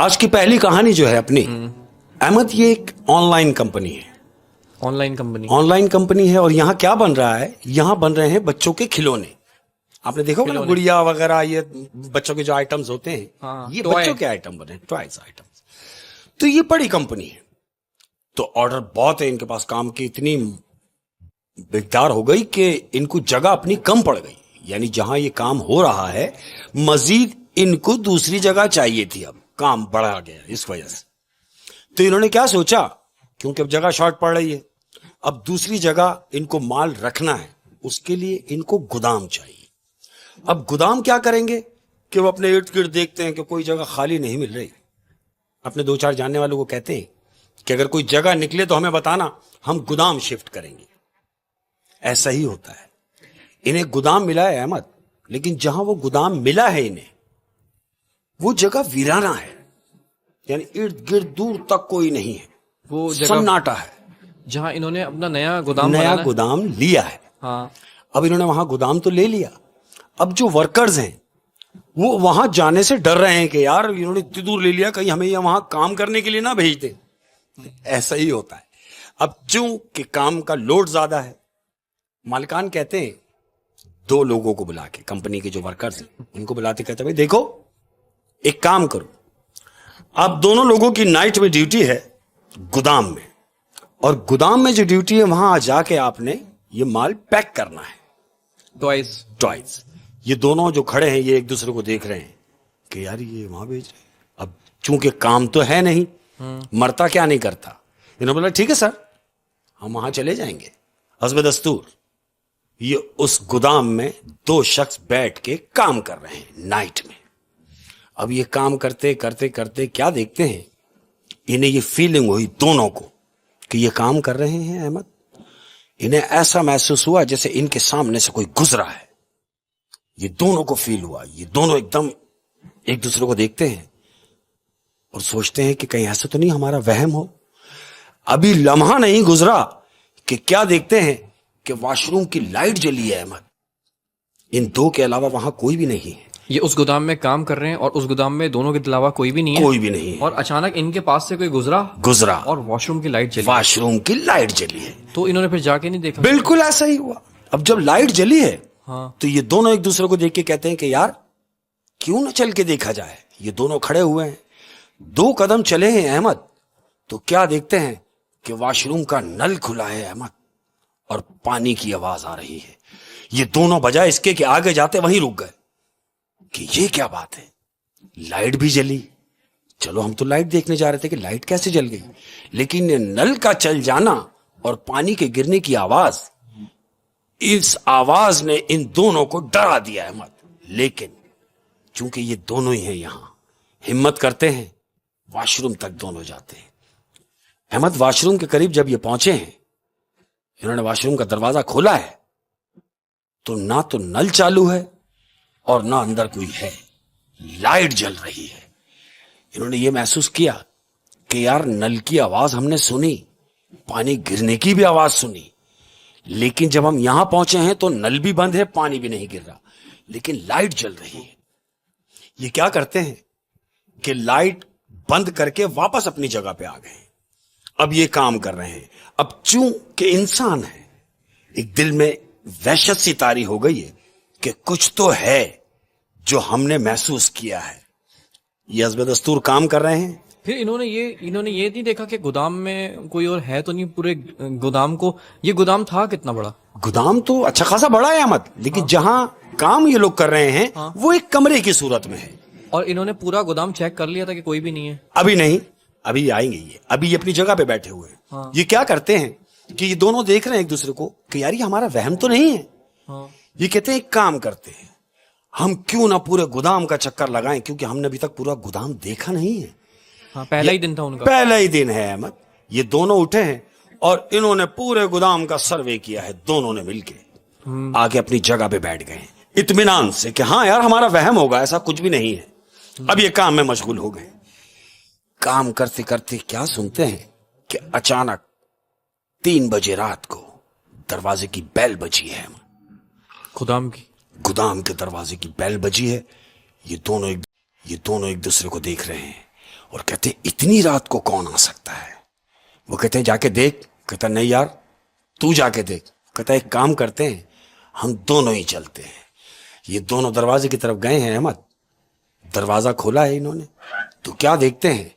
آج کی پہلی کہانی جو ہے اپنی احمد، یہ ایک آن لائن کمپنی ہے. آن لائن کمپنی ہے اور یہاں کیا بن رہا ہے؟ یہاں بن رہے ہیں بچوں کے کھلونے. آپ نے دیکھا ہوگا نا گڑیا وغیرہ، یہ بچوں کے جو آئٹمز ہوتے ہیں یہ بچوں کے آئٹم بنے، ٹوائز آئٹمز. تو یہ بڑی کمپنی ہے تو آرڈر بہت ہے ان کے پاس، کام کی اتنی مقدار ہو گئی کہ ان کو جگہ اپنی کم پڑ گئی. یعنی جہاں یہ کام ہو رہا ہے مزید ان کو دوسری جگہ چاہیے تھی، اب کام بڑھا گیا اس وجہ سے. تو انہوں نے کیا سوچا، کیونکہ اب جگہ شارٹ پڑ رہی ہے، اب دوسری جگہ ان کو مال رکھنا ہے، اس کے لیے ان کو گودام چاہیے. اب گودام کیا کریں گے کہ وہ اپنے ارد گرد دیکھتے ہیں کہ کوئی جگہ خالی نہیں مل رہی. اپنے دو چار جاننے والوں کو کہتے ہیں کہ اگر کوئی جگہ نکلے تو ہمیں بتانا، ہم گودام شفٹ کریں گے. ایسا ہی ہوتا ہے، انہیں گودام ملا ہے احمد، لیکن جہاں وہ گودام ملا ہے انہیں وہ جگہ ویرانہ ہے. یعنی ارد گرد دور تک کوئی نہیں ہے، وہ سناٹا ہے جہاں انہوں نے اپنا نیا گودام لیا ہے. اب انہوں نے وہاں گودام تو لے لیا، اب جو ورکرز ہیں وہ وہاں جانے سے ڈر رہے ہیں کہ یار انہوں نے اتنی دور لے لیا، کہیں ہمیں یہ وہاں کام کرنے کے لیے نہ بھیج دیں. ایسا ہی ہوتا ہے. اب چونکہ کام کا لوڈ زیادہ ہے، مالکان کہتے ہیں دو لوگوں کو بلا کے، کمپنی کے جو ورکرز ہیں ان کو بلاتے، کہتے ہیں بھائی دیکھو ایک کام کرو، آپ دونوں لوگوں کی نائٹ میں ڈیوٹی ہے گودام میں، اور گودام میں جو ڈیوٹی ہے وہاں جا کے آپ نے یہ مال پیک کرنا ہے. ٹوائز. یہ دونوں جو کھڑے ہیں یہ ایک دوسرے کو دیکھ رہے ہیں کہ یار یہ وہاں بھیج رہے ہیں. اب چونکہ کام تو ہے نہیں، مرتا کیا نہیں کرتا، انہوں نے بولا ٹھیک ہے سر ہم وہاں چلے جائیں گے. حسب دستور یہ اس گودام میں دو شخص بیٹھ کے کام کر رہے ہیں نائٹ میں. اب یہ کام کرتے کرتے کرتے کیا دیکھتے ہیں، انہیں یہ فیلنگ ہوئی دونوں کو کہ یہ کام کر رہے ہیں احمد، انہیں ایسا محسوس ہوا جیسے ان کے سامنے سے کوئی گزرا ہے. یہ دونوں کو فیل ہوا، یہ دونوں ایک دم ایک دوسرے کو دیکھتے ہیں اور سوچتے ہیں کہ کہیں ایسا تو نہیں ہمارا وہم ہو. ابھی لمحہ نہیں گزرا کہ کیا دیکھتے ہیں کہ واش روم کی لائٹ جلی ہے احمد. ان دو کے علاوہ وہاں کوئی بھی نہیں ہے. یہ اس گودام میں کام کر رہے ہیں اور اس گودام میں دونوں کے علاوہ کوئی بھی نہیں ہے. اور اچانک ان کے پاس سے کوئی گزرا اور واش روم کی لائٹ جلی ہے. تو انہوں نے پھر جا کے نہیں دیکھا؟ بالکل ایسا ہی ہوا. اب جب لائٹ جلی ہے تو یہ دونوں ایک دوسرے کو دیکھ کے کہتے ہیں کہ یار کیوں نہ چل کے دیکھا جائے. یہ دونوں کھڑے ہوئے ہیں، دو قدم چلے ہیں احمد، تو کیا دیکھتے ہیں کہ واش روم کا نل کھلا ہے احمد اور پانی کی آواز آ رہی ہے. یہ دونوں بجائے اس کے کہ آگے جاتے وہیں رک گئے کہ یہ کیا بات ہے، لائٹ بھی جلی. چلو ہم تو لائٹ دیکھنے جا رہے تھے کہ لائٹ کیسے جل گئی، لیکن نل کا چل جانا اور پانی کے گرنے کی آواز، اس آواز نے ان دونوں کو ڈرا دیا احمد. لیکن چونکہ یہ دونوں ہی ہیں یہاں، ہمت کرتے ہیں، واش روم تک دونوں جاتے ہیں. احمد واش روم کے قریب جب یہ پہنچے ہیں، انہوں نے واش روم کا دروازہ کھولا ہے تو نہ تو نل چالو ہے اور نہ اندر کوئی ہے، لائٹ جل رہی ہے. انہوں نے یہ محسوس کیا کہ یار نل کی آواز ہم نے سنی، پانی گرنے کی بھی آواز سنی، لیکن جب ہم یہاں پہنچے ہیں تو نل بھی بند ہے، پانی بھی نہیں گر رہا، لیکن لائٹ جل رہی ہے. یہ کیا کرتے ہیں کہ لائٹ بند کر کے واپس اپنی جگہ پہ آ گئے. اب یہ کام کر رہے ہیں. اب چونکہ انسان ہے، ایک دل میں وحشت سی طاری ہو گئی ہے کہ کچھ تو ہے جو ہم نے محسوس کیا ہے. یہ حسب دستور کام کر رہے ہیں. پھر انہوں نے یہ نہیں دیکھا کہ گودام میں کوئی اور ہے تو نہیں، پورے گودام کو، یہ گودام تھا کتنا بڑا؟ گودام تو اچھا خاصا بڑا ہے احمد، لیکن جہاں کام یہ لوگ کر رہے ہیں وہ ایک کمرے کی صورت میں ہے. اور انہوں نے پورا گودام چیک کر لیا تھا کہ کوئی بھی نہیں ہے؟ ابھی نہیں، ابھی آئیں گے. یہ ابھی اپنی جگہ پہ بیٹھے ہوئے ہیں. یہ کیا کرتے ہیں کہ یہ دونوں دیکھ رہے ہیں ایک دوسرے کو کہ یار یہ ہمارا وہم تو نہیں ہے. یہ کہتے ہیں ایک کام کرتے ہیں، ہم کیوں نہ پورے گودام کا چکر لگائیں، کیونکہ ہم نے ابھی تک پورا گودام دیکھا نہیں ہے. پہلا ہی دن تھا ان کا. پہلا ہی دن ہے احمد. یہ دونوں اٹھے ہیں اور انہوں نے پورے گودام کا سروے کیا ہے. دونوں نے مل کے آگے اپنی جگہ پہ بیٹھ گئے اطمینان سے کہ ہاں یار ہمارا وہم ہوگا، ایسا کچھ بھی نہیں ہے. اب یہ کام میں مشغول ہو گئے. کام کرتے کرتے کیا سنتے ہیں کہ اچانک 3 بجے رات کو دروازے کی بیل بجی ہے. گودام کے دروازے کی بیل بجی ہے. یہ دونوں ایک دوسرے کو دیکھ رہے ہیں اور کہتے ہیں اتنی رات کو کون آ سکتا ہے. وہ کہتے ہیں جا کے دیکھ. کہتا نہیں یار تو جا کے دیکھ. کہتا ہے ایک کام کرتے ہیں, ہم دونوں ہی چلتے ہیں. یہ دونوں دروازے کی طرف گئے ہیں احمد. دروازہ کھولا ہے انہوں نے تو کیا دیکھتے ہیں,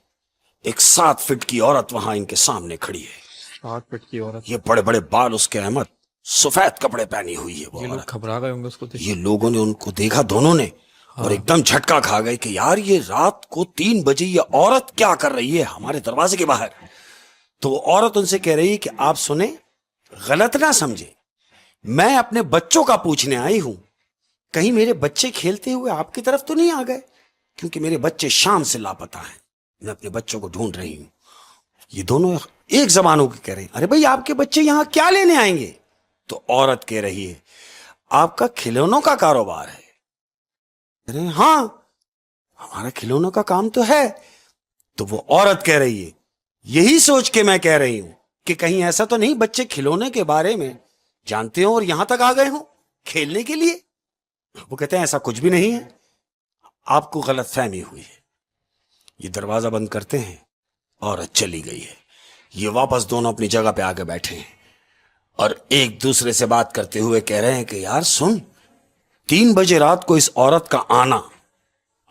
ایک 7 فٹ کی عورت وہاں ان کے سامنے کھڑی ہے. 7 فٹ کی عورت, یہ بڑے بڑے بال اس کے احمد, سفید کپڑے پہنی ہوئی ہے. یہ لوگ گھبرا گئے ہوں گے اس کو. یہ لوگوں نے ان کو دیکھا دونوں نے, اور ایک دم جھٹکا کھا گئے کہ یار یہ رات کو 3 بجے یہ عورت کیا کر رہی ہے ہمارے دروازے کے باہر. تو وہ عورت ان سے کہہ رہی ہے کہ آپ سنیں, غلط نہ سمجھے, میں اپنے بچوں کا پوچھنے آئی ہوں. کہیں میرے بچے کھیلتے ہوئے آپ کی طرف تو نہیں آ گئے, کیونکہ میرے بچے شام سے لاپتہ ہیں, میں اپنے بچوں کو ڈھونڈ رہی ہوں. یہ دونوں ایک زبان ہو کے کہہ رہے ہیں ارے بھائی آپ کے بچے یہاں کیا لینے آئیں گے. تو عورت کہہ رہی ہے آپ کا کھلونوں کا کاروبار ہے. ہاں ہمارا کھلونوں کا کام تو ہے. تو وہ عورت کہہ رہی ہے یہی سوچ کے میں کہہ رہی ہوں کہ کہیں ایسا تو نہیں بچے کھلونے کے بارے میں جانتے ہوں اور یہاں تک آ گئے ہوں کھیلنے کے لیے. وہ کہتے ہیں ایسا کچھ بھی نہیں ہے, آپ کو غلط فہمی ہوئی ہے. یہ دروازہ بند کرتے ہیں, عورت چلی گئی ہے. یہ واپس دونوں اپنی جگہ پہ آ کے بیٹھے ہیں اور ایک دوسرے سے بات کرتے ہوئے کہہ رہے ہیں کہ یار سن, 3 بجے رات کو اس عورت کا آنا,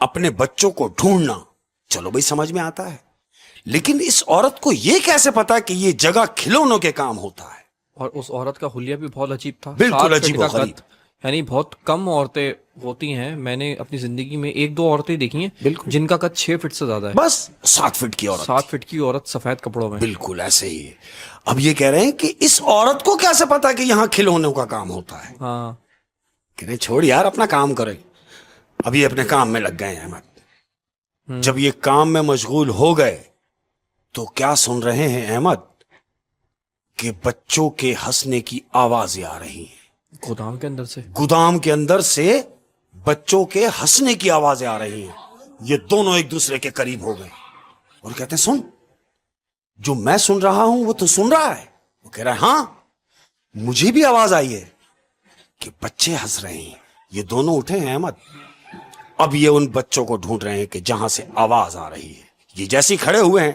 اپنے بچوں کو ڈھونڈنا, چلو بھائی سمجھ میں آتا ہے, لیکن اس عورت کو یہ کیسے پتا کہ یہ جگہ کھلونوں کے کام ہوتا ہے. اور اس عورت کا حلیہ بھی بہت عجیب تھا. بالکل عجیب و غریب. یعنی بہت کم عورتیں ہوتی ہیں, میں نے اپنی زندگی میں 1-2 عورتیں دیکھی ہیں جن کا قد 6 فٹ سے زیادہ ہے. بس 7 فٹ کی عورت. 7 فٹ کی عورت سفید کپڑوں میں. بالکل ایسے ہی ہے. اب یہ کہہ رہے ہیں کہ اس عورت کو کیسے پتا کہ یہاں کھلونوں کا کام ہوتا ہے. ہاں کہہ رہے چھوڑ یار اپنا کام کرے. اب یہ اپنے کام میں لگ گئے ہیں احمد. جب یہ کام میں مشغول ہو گئے تو کیا سن رہے ہیں احمد کہ بچوں کے ہنسنے کی آوازیں آ رہی ہیں. گودام کے اندر سے, گودام کے اندر سے بچوں کے ہنسنے کی آوازیں آ رہی ہیں. یہ دونوں ایک دوسرے کے قریب ہو گئے اور کہتے ہیں سن, جو میں سن رہا ہوں وہ تو سن رہا ہے. وہ کہہ رہا ہے ہاں مجھے بھی آواز آئی ہے کہ بچے ہنس رہے ہیں. یہ دونوں اٹھے ہیں احمد. اب یہ ان بچوں کو ڈھونڈ رہے ہیں کہ جہاں سے آواز آ رہی ہے. یہ جیسے کھڑے ہوئے ہیں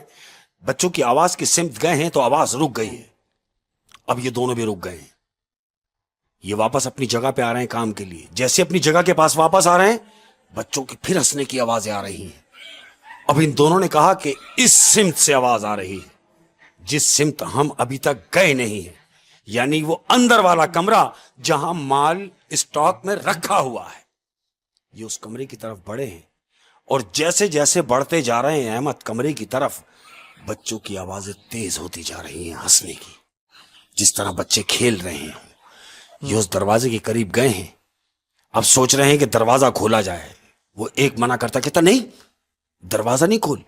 بچوں کی آواز کی سمت گئے ہیں تو آواز رک گئی ہے. اب یہ دونوں بھی رک گئے ہیں. یہ واپس اپنی جگہ پہ آ رہے ہیں کام کے لیے. جیسے اپنی جگہ کے پاس واپس آ رہے ہیں بچوں کی پھر ہنسنے کی آوازیں آ رہی ہیں. اب ان دونوں نے کہا کہ اس سمت سے آواز آ رہی ہے جس سمت ہم ابھی تک گئے نہیں ہیں, یعنی وہ اندر والا کمرہ جہاں مال اسٹاک میں رکھا ہوا ہے. یہ اس کمرے کی طرف بڑھے ہیں اور جیسے جیسے بڑھتے جا رہے ہیں احمد کمرے کی طرف, بچوں کی آوازیں تیز ہوتی جا رہی ہیں ہنسنے کی, جس طرح بچے کھیل رہے ہیں. یہ اس دروازے کے قریب گئے ہیں. اب سوچ رہے ہیں کہ دروازہ کھولا جائے. وہ ایک منع کرتا کہتا نہیں دروازہ نہیں کھول,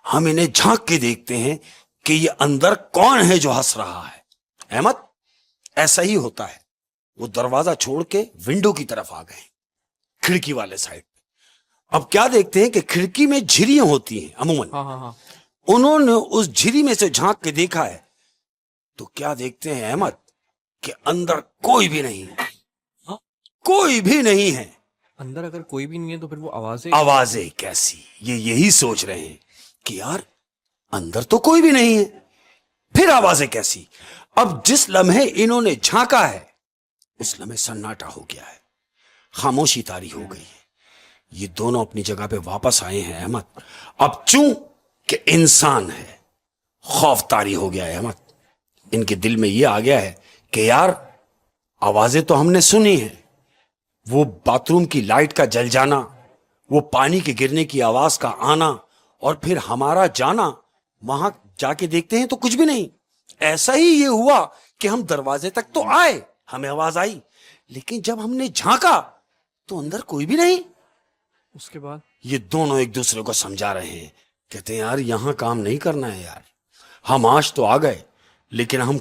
ہم انہیں جھانک کے دیکھتے ہیں کہ یہ اندر کون ہے جو ہنس رہا ہے. احمد ایسا ہی ہوتا ہے. وہ دروازہ چھوڑ کے ونڈو کی طرف آ گئے, کھڑکی والے سائڈ. اب کیا دیکھتے ہیں کہ کھڑکی میں جھریاں ہوتی ہیں عموماً. انہوں نے اس جھری میں سے جھانک کے دیکھا ہے تو کیا دیکھتے ہیں احمد کہ اندر کوئی بھی نہیں ہے. کوئی بھی نہیں ہے اندر. اگر کوئی بھی نہیں ہے تو پھر وہ آوازیں کیسی. یہ یہی سوچ رہے ہیں کہ یار اندر تو کوئی بھی نہیں ہے, پھر آوازیں کیسی. اب جس لمحے انہوں نے جھانکا ہے اس لمحے سناٹا ہو گیا ہے, خاموشی طاری ہو گئی ہے. یہ دونوں اپنی جگہ پہ واپس آئے ہیں احمد. اب چوں کہ انسان ہے, خوف طاری ہو گیا ہے احمد. ان کے دل میں یہ آ گیا ہے کہ یار آوازیں تو ہم نے سنی ہیں, وہ باتھ روم کی لائٹ کا جل جانا, وہ پانی کے گرنے کی آواز کا آنا, اور پھر ہمارا جانا. وہاں جا کے دیکھتے ہیں تو کچھ بھی نہیں. ایسا ہی یہ ہوا کہ ہم دروازے تک تو آئے, ہمیں آواز آئی, لیکن جب ہم نے جھانکا تو اندر کوئی بھی نہیں. اس کے بعد یہ دونوں ایک دوسرے کو سمجھا رہے ہیں, کہتے ہیں یار یہاں کام نہیں کرنا ہے یار. ہم آج تو آ گئے لیکن ہم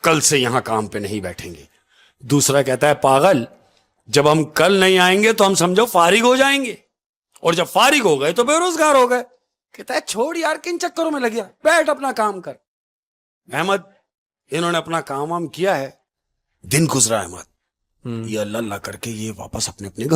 کل سے یہاں کام پہ نہیں بیٹھیں گے. دوسرا کہتا ہے پاگل, جب ہم کل نہیں آئیں گے تو ہم سمجھو فارغ ہو جائیں گے, اور جب فارغ ہو گئے تو بے روزگار ہو گئے. کہتا ہے چھوڑ یار کن چکروں میں لگ گیا, بیٹھ اپنا کام کر. احمد انہوں نے اپنا کام وام کیا ہے, دن گزرا احمد. یہ اللہ اللہ کر کے یہ واپس اپنے گھر